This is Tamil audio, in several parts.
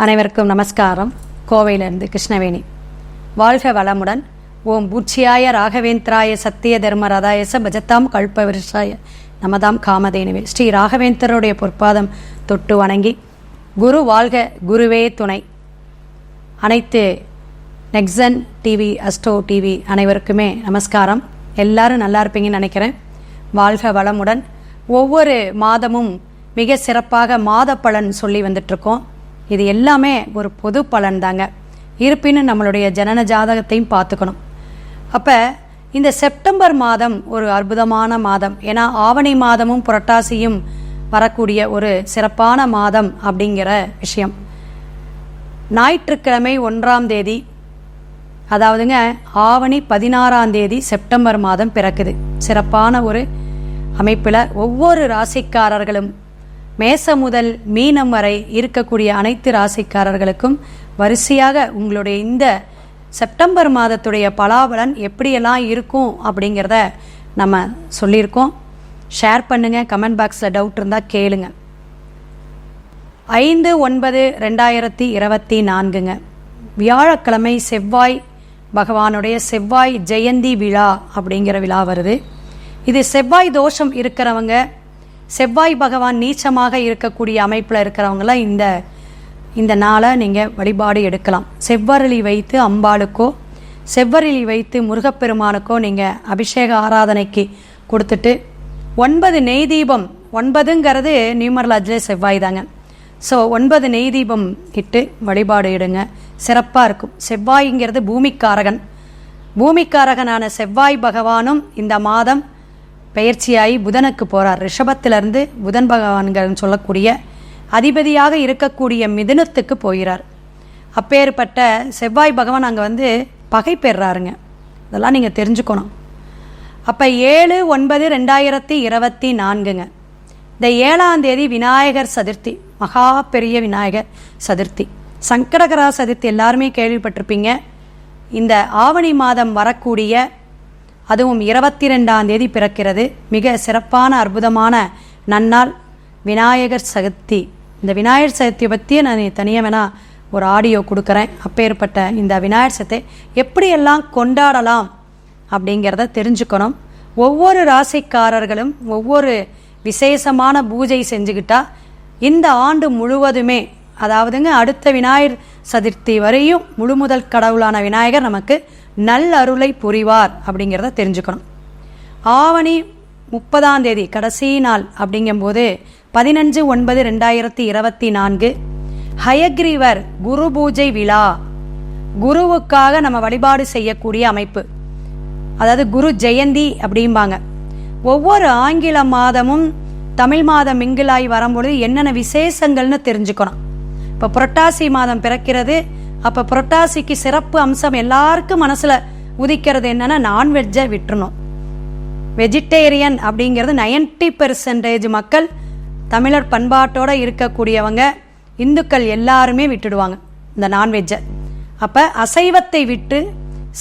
அனைவருக்கும் நமஸ்காரம். கோவையிலிருந்து கிருஷ்ணவேணி. வாழ்க வளமுடன். ஓம் பூச்சியாய ராகவேந்திராய சத்திய தர்ம ரதாயச பஜத்தாம் கல்ப விருஷாய நமதாம் காமதேனுவே. ஸ்ரீ ராகவேந்தருடைய பொற்பாதம் தொட்டு வணங்கி, குரு வாழ்க, குருவே துணை. அனைத்து நெக்ஸன் டிவி, அஸ்ட்ரோ டிவி அனைவருக்குமே நமஸ்காரம். எல்லாரும் நல்லா இருப்பீங்கன்னு நினைக்கிறேன். வாழ்க வளமுடன். ஒவ்வொரு மாதமும் மிக சிறப்பாக மாத பலன் சொல்லி வந்துட்டுருக்கோம். இது எல்லாமே ஒரு பொது பலன் தாங்க. இருப்பினும் நம்மளுடைய ஜனன ஜாதகத்தையும் பார்த்துக்கணும். அப்போ இந்த செப்டம்பர் மாதம் ஒரு அற்புதமான மாதம். ஏன்னா ஆவணி மாதமும் புரட்டாசியும் வரக்கூடிய ஒரு சிறப்பான மாதம் அப்படிங்கிற விஷயம். ஞாயிற்றுக்கிழமை 1ஆம் தேதி, அதாவதுங்க ஆவணி 16ஆம் தேதி செப்டம்பர் மாதம் பிறக்குது. சிறப்பான ஒரு அமைப்பில் ஒவ்வொரு ராசிக்காரர்களும் மேசம் முதல் மீனம் வரை இருக்கக்கூடிய அனைத்து ராசிக்காரர்களுக்கும் வரிசையாக உங்களுடைய இந்த செப்டம்பர் மாதத்துடைய பலாபலன் எப்படியெல்லாம் இருக்கும் அப்படிங்கிறத நம்ம சொல்லியிருக்கோம். ஷேர் பண்ணுங்கள். கமெண்ட் பாக்ஸில் டவுட் இருந்தால் கேளுங்க. 5/9/2024 வியாழக்கிழமை செவ்வாய் பகவானுடைய செவ்வாய் ஜெயந்தி விழா அப்படிங்கிற விழா வருது. இது செவ்வாய் தோஷம் இருக்கிறவங்க, செவ்வாய் பகவான் நீச்சமாக இருக்கக்கூடிய அமைப்பில் இருக்கிறவங்களாம் இந்த நாளை நீங்கள் வழிபாடு எடுக்கலாம். செவ்வரளி வைத்து அம்பாளுக்கோ செவ்வரளி வைத்து முருகப்பெருமானுக்கோ நீங்கள் அபிஷேக ஆராதனைக்கு கொடுத்துட்டு 9 நெய் தீபம், 9ங்கிறது நியூமரலாஜிலே செவ்வாய் தாங்க. ஸோ 9 நெய் தீபம் இட்டு வழிபாடு எடுங்க. சிறப்பாக இருக்கும். செவ்வாய்ங்கிறது பூமிக்காரகன். பூமிக்காரகனான செவ்வாய் பகவானும் இந்த மாதம் பெயர்ச்சியாகி புதனுக்கு போகிறார். ரிஷபத்திலிருந்து புதன் பகவான்கள் சொல்லக்கூடிய அதிபதியாக இருக்கக்கூடிய மிதுனத்துக்கு போகிறார். அப்பேற்பட்ட செவ்வாய் பகவான் அங்கே பகை பெறாருங்க. இதெல்லாம் நீங்கள் தெரிஞ்சுக்கணும். அப்போ 7/9/2024 இந்த 7ஆம் தேதி விநாயகர் சதுர்த்தி, மகா பெரிய விநாயகர் சதுர்த்தி. சங்கடகரா சதுர்த்தி எல்லாருமே கேள்விப்பட்டிருப்பீங்க. இந்த ஆவணி மாதம் வரக்கூடிய, அதுவும் 22ஆம் தேதி பிறக்கிறது. மிக சிறப்பான அற்புதமான நன்னாள் விநாயகர் சதுர்த்தி. இந்த விநாயகர் சதுர்த்தியை பற்றி நான் தனியாக வேணால் ஒரு ஆடியோ கொடுக்குறேன். அப்பேற்பட்ட இந்த விநாயகர் சதுர்த்தி எப்படியெல்லாம் கொண்டாடலாம் அப்படிங்கிறத தெரிஞ்சுக்கணும். ஒவ்வொரு ராசிக்காரர்களும் ஒவ்வொரு விசேஷமான பூஜை செஞ்சுக்கிட்டா இந்த ஆண்டு முழுவதுமே, அதாவதுங்க அடுத்த விநாயகர் சதுர்த்தி வரையும் முழு முதல் கடவுளான விநாயகர் நமக்கு நல் அருளை புரிவார் அப்படிங்கிறத தெரிஞ்சுக்கணும். ஆவணி 30ஆம் தேதி கடைசி நாள் அப்படிங்கும்போது 15/9/2024 ஹயக்ரீவர் குரு பூஜை விழா. குருவுக்காக நம்ம வழிபாடு செய்யக்கூடிய அமைப்பு, அதாவது குரு ஜெயந்தி அப்படிம்பாங்க. ஒவ்வொரு ஆங்கில மாதமும் தமிழ் மாதம் மிங்கிலாகி வரும்பொழுது என்னென்ன விசேஷங்கள்னு தெரிஞ்சுக்கணும். இப்போ புரட்டாசி மாதம் பிறக்கிறது. அப்போ புரட்டாசிக்கு சிறப்பு அம்சம் எல்லாருக்கும் மனசில் உதிக்கிறது என்னென்னா, நான்வெஜ்ஜை விட்டுறணும். வெஜிடேரியன் அப்படிங்கிறது 90% மக்கள், தமிழர் பண்பாட்டோடு இருக்கக்கூடியவங்க, இந்துக்கள் எல்லாருமே விட்டுடுவாங்க இந்த நான்வெஜ்ஜை. அப்போ அசைவத்தை விட்டு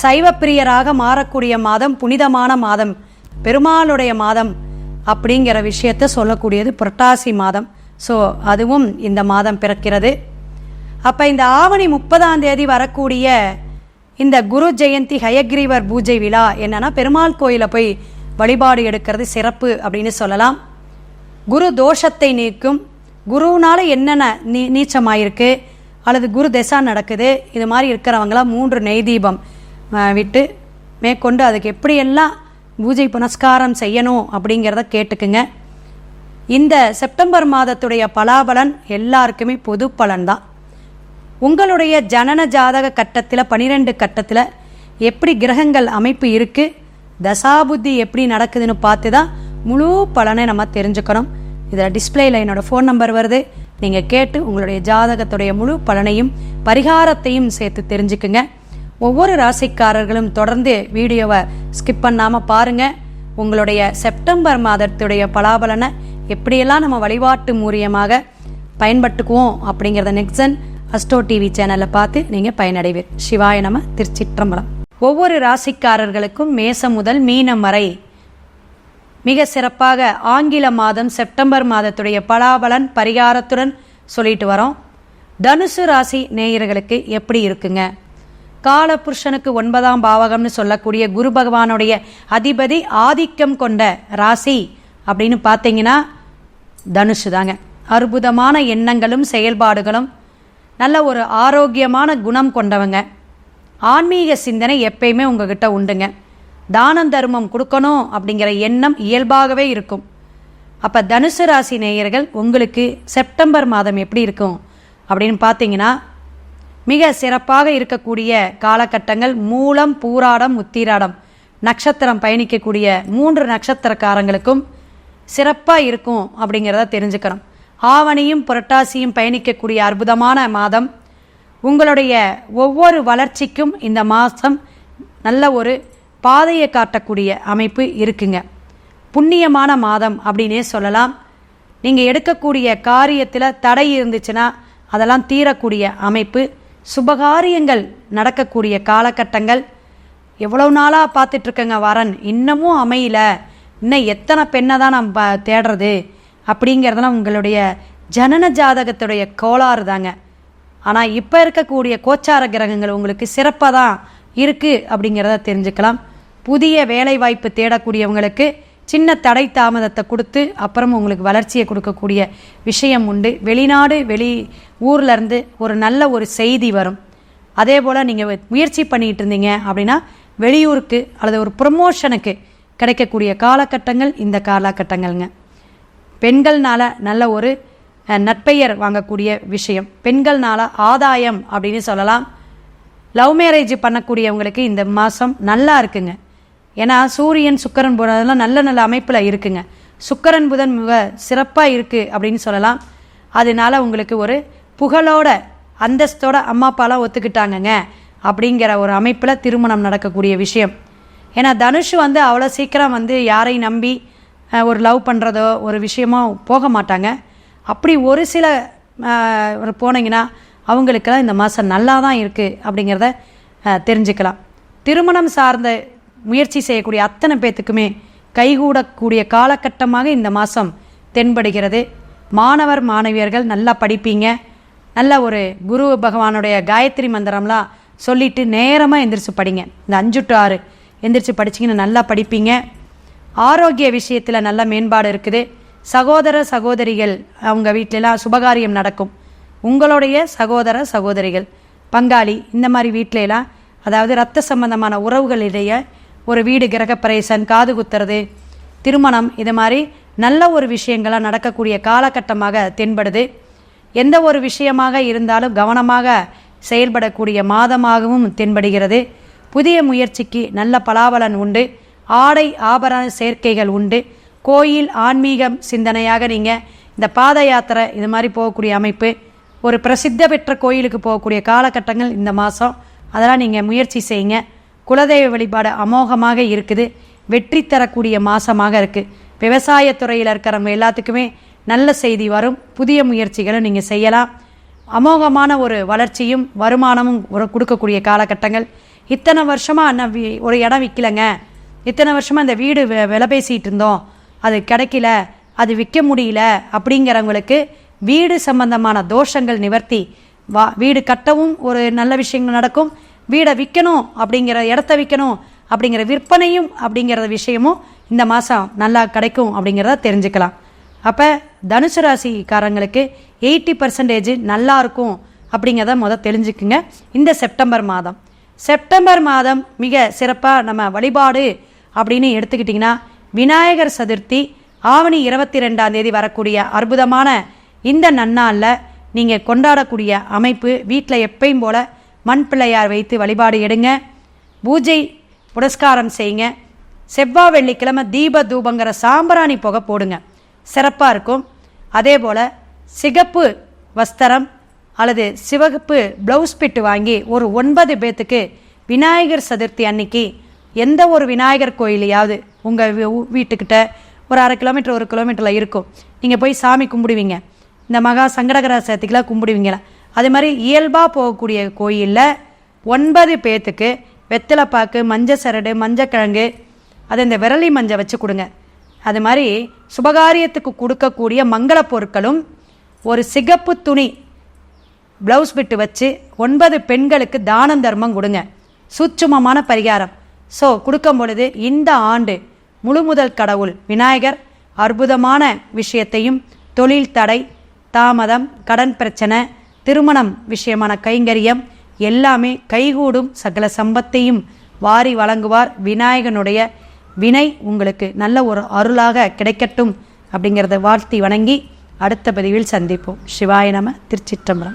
சைவ பிரியராக மாறக்கூடிய மாதம், புனிதமான மாதம், பெருமாளுடைய மாதம் அப்படிங்கிற விஷயத்தை சொல்லக்கூடியது புரட்டாசி மாதம். ஸோ அதுவும் இந்த மாதம் பிறக்கிறது. அப்போ இந்த ஆவணி 30ஆம் தேதி வரக்கூடிய இந்த குரு ஜெயந்தி ஹயக்ரீவர் பூஜை விழா என்னன்னா, பெருமாள் கோயிலை போய் வழிபாடு எடுக்கிறது சிறப்பு அப்படின்னு சொல்லலாம். குரு தோஷத்தை நீக்கும். குருனால என்னென்ன நீச்சமாயிருக்கு அல்லது குரு தசா நடக்குது, இது மாதிரி இருக்கிறவங்களாம் 3 நெய் தீபம் விட்டு மேற்கொண்டு அதுக்கு எப்படியெல்லாம் பூஜை புனஸ்காரம் செய்யணும் அப்படிங்கிறத கேட்டுக்குங்க. இந்த செப்டம்பர் மாதத்துடைய பலாபலன் எல்லாருக்குமே பொது பலன் தான். உங்களுடைய ஜனன ஜாதக கட்டத்தில் 12 கட்டத்தில் எப்படி கிரகங்கள் அமைப்பு இருக்குது, தசாபுத்தி எப்படி நடக்குதுன்னு பார்த்து தான் முழு பலனை நம்ம தெரிஞ்சுக்கணும். இதில் டிஸ்பிளேயில் என்னோடய ஃபோன் நம்பர் வருது. நீங்கள் கேட்டு உங்களுடைய ஜாதகத்துடைய முழு பலனையும் பரிகாரத்தையும் சேர்த்து தெரிஞ்சுக்குங்க. ஒவ்வொரு ராசிக்காரர்களும் தொடர்ந்து வீடியோவை ஸ்கிப் பண்ணாமல் பாருங்கள். உங்களுடைய செப்டம்பர் மாதத்துடைய பலாபலனை எப்படியெல்லாம் நம்ம வழிபாட்டு மூலியமாக பயன்பட்டுக்குவோம் அப்படிங்கிறத நெக்ஸன் அஸ்ட்ரோ டிவி சேனலில் பார்த்து நீங்கள் பயனடைவீர். சிவாய நம. திருச்சிற்றம்பலம். ஒவ்வொரு ராசிக்காரர்களுக்கும் மேசம் முதல் மீனம் வரை மிக சிறப்பாக ஆங்கில மாதம் செப்டம்பர் மாதத்துடைய பலாபலன் பரிகாரத்துடன் சொல்லிட்டு வரோம். தனுசு ராசி நேயர்களுக்கு எப்படி இருக்குங்க? காலபுருஷனுக்கு 9ஆம் பாவகம்னு சொல்லக்கூடிய குரு பகவானுடைய அதிபதி ஆதிக்கம் கொண்ட ராசி அப்படின்னு பார்த்தீங்கன்னா தனுசு தாங்க. அற்புதமான எண்ணங்களும் செயல்பாடுகளும், நல்ல ஒரு ஆரோக்கியமான குணம் கொண்டவங்க. ஆன்மீக சிந்தனை எப்பயுமே உங்ககிட்ட உண்டுங்க. தானம் தர்மம் கொடுக்கணும் அப்படிங்கிற எண்ணம் இயல்பாகவே இருக்கும். அப்போ தனுசு ராசி நேயர்கள் உங்களுக்கு செப்டம்பர் மாதம் எப்படி இருக்கும் அப்படின்னு பார்த்தீங்கன்னா, மிக சிறப்பாக இருக்கக்கூடிய காலகட்டங்கள். மூலம், பூராடம், உத்திராடம் நட்சத்திரம் பயணிக்கக்கூடிய 3 நட்சத்திரக்காரங்களுக்கும் சிறப்பாக இருக்கும் அப்படிங்கிறத தெரிஞ்சுக்கிறோம். ஆவணியும் புரட்டாசியும் பயணிக்கக்கூடிய அற்புதமான மாதம். உங்களுடைய ஒவ்வொரு வளர்ச்சிக்கும் இந்த மாதம் நல்ல ஒரு பாதையை காட்டக்கூடிய அமைப்பு இருக்குங்க. புண்ணியமான மாதம் அப்படின்னே சொல்லலாம். நீங்கள் எடுக்கக்கூடிய காரியத்தில் தடை இருந்துச்சுன்னா அதெல்லாம் தீரக்கூடிய அமைப்பு. சுபகாரியங்கள் நடக்கக்கூடிய காலகட்டங்கள். எவ்வளோ நாளாக பார்த்துட்ருக்கங்க வரன், இன்னமும் அமையல, இன்னும் எத்தனை பெண்ணை தான் நம்ம தேடுறது அப்படிங்கிறதெல்லாம் உங்களுடைய ஜனன ஜாதகத்துடைய கோளாறு தாங்க. ஆனால் இப்போ இருக்கக்கூடிய கோச்சார கிரகங்கள் உங்களுக்கு சிறப்பாக தான் இருக்குது அப்படிங்கிறத தெரிஞ்சுக்கலாம். புதிய வேலை வாய்ப்பு தேடக்கூடியவங்களுக்கு சின்ன தடை தாமதத்தை கொடுத்து அப்புறம் உங்களுக்கு வளர்ச்சியை கொடுக்கக்கூடிய விஷயம் உண்டு. வெளிநாடு ஊர்லேருந்து ஒரு நல்ல ஒரு செய்தி வரும். அதே போல் நீங்கள் முயற்சி பண்ணிகிட்டு இருந்தீங்க அப்படின்னா வெளியூருக்கு அல்லது ஒரு ப்ரமோஷனுக்கு கிடைக்கக்கூடிய காலகட்டங்கள் இந்த காலகட்டங்கள்ங்க. பெண்கள்னால நல்ல ஒரு நற்பெயர் வாங்கக்கூடிய விஷயம், பெண்கள்னால ஆதாயம் அப்படின்னு சொல்லலாம். லவ் மேரேஜ் பண்ணக்கூடியவங்களுக்கு இந்த மாதம் நல்லா இருக்குங்க. ஏன்னா சூரியன் சுக்கிரன் போனதெல்லாம் நல்ல நல்ல அமைப்பில் இருக்குங்க. சுக்கிரன் புதன் மிக சிறப்பாக இருக்குது அப்படின்னு சொல்லலாம். அதனால உங்களுக்கு ஒரு புகழோட அந்தஸ்தோட அம்மா அப்பாலாம் ஒத்துக்கிட்டாங்கங்க அப்படிங்கிற ஒரு அமைப்பில் திருமணம் நடக்கக்கூடிய விஷயம். ஏன்னா தனுஷ் அவ்வளோ சீக்கிரம் யாரையும் நம்பி ஒரு லவ் பண்ணுறதோ ஒரு விஷயமோ போக மாட்டாங்க. அப்படி ஒரு சில போனீங்கன்னா அவங்களுக்கெல்லாம் இந்த மாதம் நல்லா தான் இருக்குது அப்படிங்கிறத தெரிஞ்சுக்கலாம். திருமணம் சார்ந்த முயற்சி செய்யக்கூடிய அத்தனை பேத்துக்குமே கைகூடக்கூடிய காலகட்டமாக இந்த மாதம் தென்படுகிறது. மாணவர் மாணவியர்கள் நல்லா படிப்பீங்க. நல்ல ஒரு குரு பகவானுடைய காயத்ரி மந்திரம்லாம் சொல்லிட்டு நேரமாக எந்திரிச்சு படிங்க. இந்த 5 to 6 எந்திரிச்சு படிச்சிங்கன்னா நல்லா படிப்பீங்க. ஆரோக்கிய விஷயத்தில் நல்ல மேம்பாடு இருக்குது. சகோதர சகோதரிகள் அவங்க வீட்டிலலாம் சுபகாரியம் நடக்கும். உங்களுடைய சகோதர சகோதரிகள் பங்காளி இந்த மாதிரி வீட்டிலலாம், அதாவது இரத்த சம்பந்தமான உறவுகளிடையே ஒரு வீடு கிரகப்பிரவேசம், காது குத்துறது, திருமணம், இது மாதிரி நல்ல ஒரு விஷயங்களாக நடக்கக்கூடிய காலகட்டமாக தென்படுது. எந்த ஒரு விஷயமாக இருந்தாலும் கவனமாக செயல்படக்கூடிய மாதமாகவும் தென்படுகிறது. புதிய முயற்சிக்கு நல்ல பலாபலன் உண்டு. ஆடை ஆபரண சேர்க்கைகள் உண்டு. கோயில் ஆன்மீகம் சிந்தனையாக நீங்கள் இந்த பாத யாத்திரை இது மாதிரி போகக்கூடிய அமைப்பு, ஒரு பிரசித்த பெற்ற கோயிலுக்கு போகக்கூடிய காலகட்டங்கள் இந்த மாதம். அதெல்லாம் நீங்கள் முயற்சி செய்யுங்க. குலதெய்வ வழிபாடு அமோகமாக இருக்குது. வெற்றி தரக்கூடிய மாதமாக இருக்குது. விவசாயத்துறையில் இருக்கிறவங்க எல்லாத்துக்குமே நல்ல செய்தி வரும். புதிய முயற்சிகளை நீங்கள் செய்யலாம். அமோகமான ஒரு வளர்ச்சியும் வருமானமும் கொடுக்கக்கூடிய காலகட்டங்கள். இத்தனை வருஷமாக ஒரு இடம் விற்கலைங்க, இத்தனை வருஷமாக இந்த வீடு விலை பேசிகிட்டு இருந்தோம், அது கிடைக்கல, அது விற்க முடியல அப்படிங்கிறவங்களுக்கு வீடு சம்பந்தமான தோஷங்கள் நிவர்த்தி, வீடு கட்டவும் ஒரு நல்ல விஷயங்கள் நடக்கும். வீடை விற்கணும் அப்படிங்கிற, இடத்த விற்கணும் அப்படிங்கிற விற்பனையும் அப்படிங்கிற விஷயமும் இந்த மாதம் நல்லா கிடைக்கும் அப்படிங்கிறத தெரிஞ்சுக்கலாம். அப்போ தனுசு ராசிக்காரங்களுக்கு 80% நல்லா இருக்கும் அப்படிங்கிறத தெரிஞ்சுக்குங்க. இந்த செப்டம்பர் மாதம் மிக சிறப்பாக நம்ம வழிபாடு அப்படின்னு எடுத்துக்கிட்டிங்கன்னா, விநாயகர் சதுர்த்தி ஆவணி 22ஆம் தேதி வரக்கூடிய அற்புதமான இந்த நன்னாளில் நீங்கள் கொண்டாடக்கூடிய அமைப்பு. வீட்டில் எப்பயும் போல் மண் பிள்ளையார் வைத்து வழிபாடு எடுங்க. பூஜை புரஸ்காரம் செய்யுங்க. செவ்வாய் வெள்ளிக்கிழமை தீப தூபங்கிற சாம்பிராணி புகை போடுங்க, சிறப்பாக இருக்கும். அதே போல் சிகப்பு வஸ்திரம் அல்லது சிவப்பு ப்ளவுஸ் பிட்டு வாங்கி ஒரு 9 பேத்துக்கு விநாயகர் சதுர்த்தி அன்னைக்கு எந்த ஒரு விநாயகர் கோயிலையாவது உங்கள் வீட்டுக்கிட்ட ஒரு 1/2 கிலோமீட்டர் 1 கிலோமீட்டரில் இருக்கும், நீங்கள் போய் சாமி கும்பிடுவீங்க. இந்த மகா சங்கடகர சதுர்த்திக்கெலாம் கும்பிடுவீங்களா? அதே மாதிரி இயல்பாக போகக்கூடிய கோயிலில் 9 பேத்துக்கு வெத்தலைப்பாக்கு, மஞ்சள் சரடு, மஞ்சக்கிழங்கு, அதை இந்த விரலி மஞ்சள் வச்சு கொடுங்க. அது மாதிரி சுபகாரியத்துக்கு கொடுக்கக்கூடிய மங்கள பொருட்களும் ஒரு சிகப்பு துணி ப்ளவுஸ் பிட்டு வச்சு 9 பெண்களுக்கு தானம் தர்மம் கொடுங்க. சூட்சுமமான பரிகாரம். ஸோ கொடுக்கும் பொழுது இந்த ஆண்டு முழுமுதல் கடவுள் விநாயகர் அற்புதமான விஷயத்தையும், தொழில் தடை, தாமதம், கடன் பிரச்சனை, திருமணம் விஷயமான கைங்கரியம் எல்லாமே கைகூடும் சகல சம்பத்தையும் வாரி வழங்குவார். விநாயகனுடைய வினை உங்களுக்கு நல்ல ஒரு அருளாக கிடைக்கட்டும் அப்படிங்கிறத வாழ்த்தி வணங்கி அடுத்த பதிவில் சந்திப்போம். சிவாய நம. திருச்சிற்றம்பலம்.